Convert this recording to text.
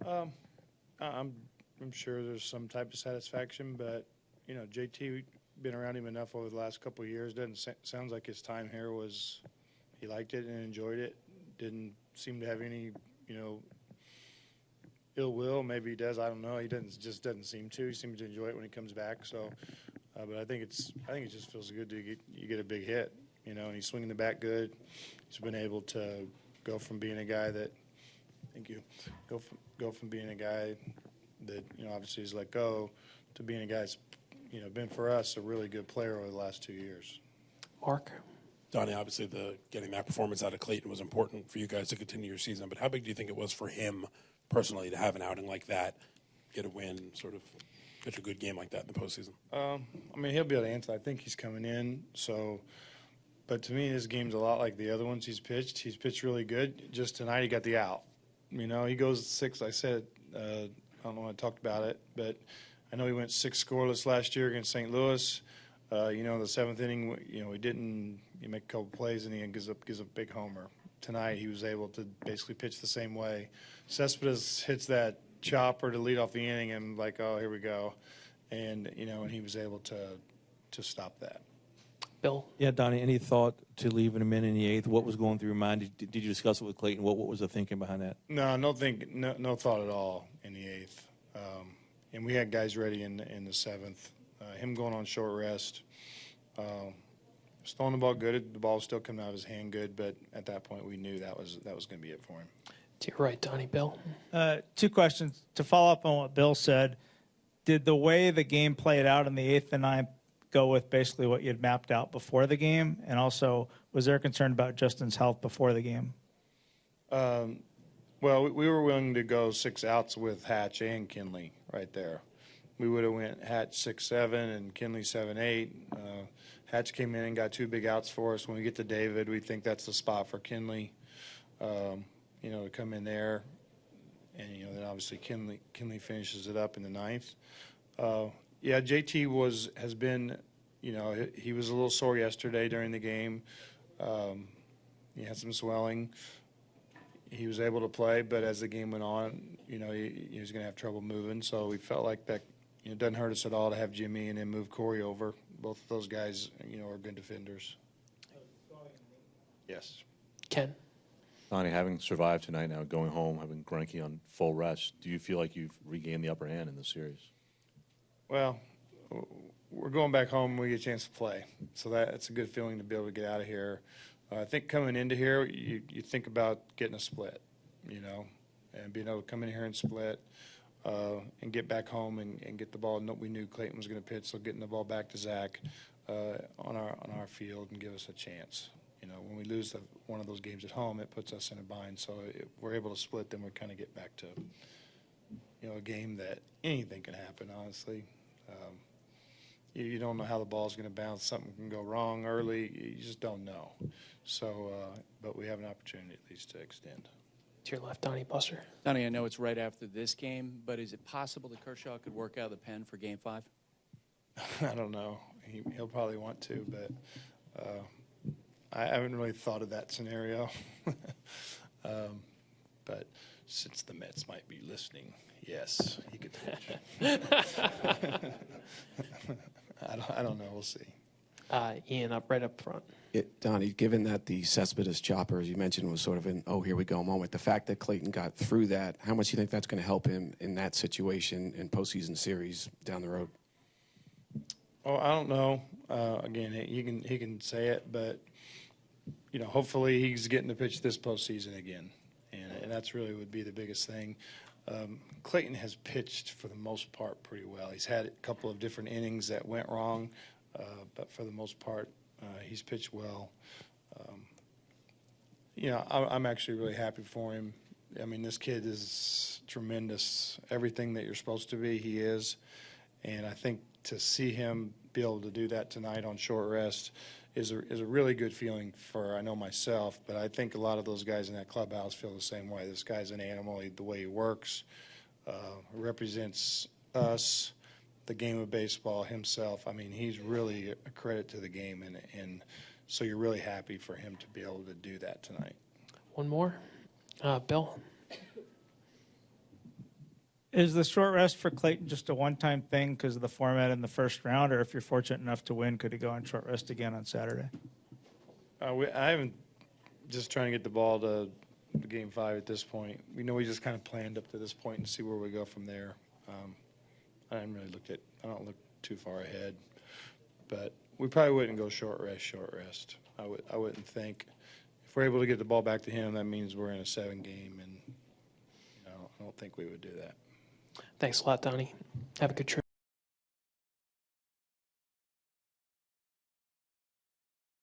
I'm sure there's some type of satisfaction, but JT been around him enough over the last couple of years. Sounds like his time here he liked it and enjoyed it. Didn't seem to have any ill will. Maybe he does. I don't know. He doesn't seem to. He seems to enjoy it when he comes back. So, but I think it just feels good to get a big hit. And he's swinging the bat good. He's been able to go from being a guy that. Thank you. Go from being a guy that obviously is let go to being a guy that's been for us a really good player over the last 2 years. Mark? Donnie, obviously getting that performance out of Clayton was important for you guys to continue your season, but how big do you think it was for him personally to have an outing like that, get a win, sort of pitch a good game like that in the postseason? He'll be able to answer. I think he's coming in, so. But to me, his game's a lot like the other ones he's pitched. He's pitched really good. Just tonight, he got the out. He goes 6. I said, I don't know when I talked about it, but I know he went 6 scoreless last year against St. Louis. The 7th inning, he didn't. He make a couple plays and he gives up a big homer. Tonight, he was able to basically pitch the same way. Cespedes hits that chopper to lead off the inning, and oh, here we go, and and he was able to stop that. Bill? Yeah, Donnie, any thought to leaving him in the 8th? What was going through your mind? Did you discuss it with Clayton? What was the thinking behind that? No thought at all in the 8th. And we had guys ready in the 7th. Him going on short rest. Was throwing the ball good. The ball was still coming out of his hand good, but at that point we knew that was going to be it for him. To your right, Donnie. Bill? 2 questions. To follow up on what Bill said, did the way the game played out in the 8th and 9th go with basically what you had mapped out before the game? And also, was there concern about Justin's health before the game? Well, we were willing to go 6 outs with Hatch and Kinley right there. We would have went Hatch 6-7 and Kinley 7-8. Hatch came in and got 2 big outs for us. When we get to David, we think that's the spot for Kinley, to come in there. And, then obviously Kinley finishes it up in the 9th. Yeah, JT has been, he was a little sore yesterday during the game. He had some swelling. He was able to play, but as the game went on, he was going to have trouble moving. So we felt like that, it doesn't hurt us at all to have Jimmy and then move Corey over. Both of those guys, are good defenders. Yes. Ken? Donnie, having survived tonight now, going home, having Greinke on full rest, do you feel like you've regained the upper hand in the series? Well, we're going back home and we get a chance to play. So that's a good feeling to be able to get out of here. I think coming into here, you think about getting a split, and being able to come in here and split and get back home and get the ball. We knew Clayton was going to pitch, so getting the ball back to Zach on our field and give us a chance. When we lose one of those games at home, it puts us in a bind. So if we're able to split, then we kind of get back to a game that anything can happen, honestly. You don't know how the ball's going to bounce. Something can go wrong early. You just don't know. So, but we have an opportunity at least to extend. To your left, Donnie. Buster? Donnie, I know it's right after this game, but is it possible that Kershaw could work out of the pen for Game 5? I don't know. He'll probably want to, but I haven't really thought of that scenario. But since the Mets might be listening, yes, he could pitch. I don't know. We'll see. Ian, right up front. Donnie, given that the Cespedes chopper, as you mentioned, was sort of an here we go moment, the fact that Clayton got through that, how much do you think that's going to help him in that situation in postseason series down the road? Oh, I don't know. Again, he can say it, but hopefully he's getting to pitch this postseason again, and that's really would be the biggest thing. Clayton has pitched for the most part pretty well. He's had a couple of different innings that went wrong, but for the most part, he's pitched well. I'm actually really happy for him. I mean, this kid is tremendous. Everything that you're supposed to be, he is. And I think to see him be able to do that tonight on short rest is a really good feeling for, I know, myself, but I think a lot of those guys in that clubhouse feel the same way. This guy's an animal. The way he works represents us, the game of baseball, himself. I mean, he's really a credit to the game, and so you're really happy for him to be able to do that tonight. One more. Bill? Is the short rest for Clayton just a one-time thing because of the format in the first round, or if you're fortunate enough to win, could he go on short rest again on Saturday? I haven't just trying to get the ball to Game 5 at this point. We just kind of planned up to this point and see where we go from there. I don't look too far ahead, but we probably wouldn't go short rest. I wouldn't think if we're able to get the ball back to him, that means we're in a 7-game, and I don't think we would do that. Thanks a lot, Donnie. Have a good trip.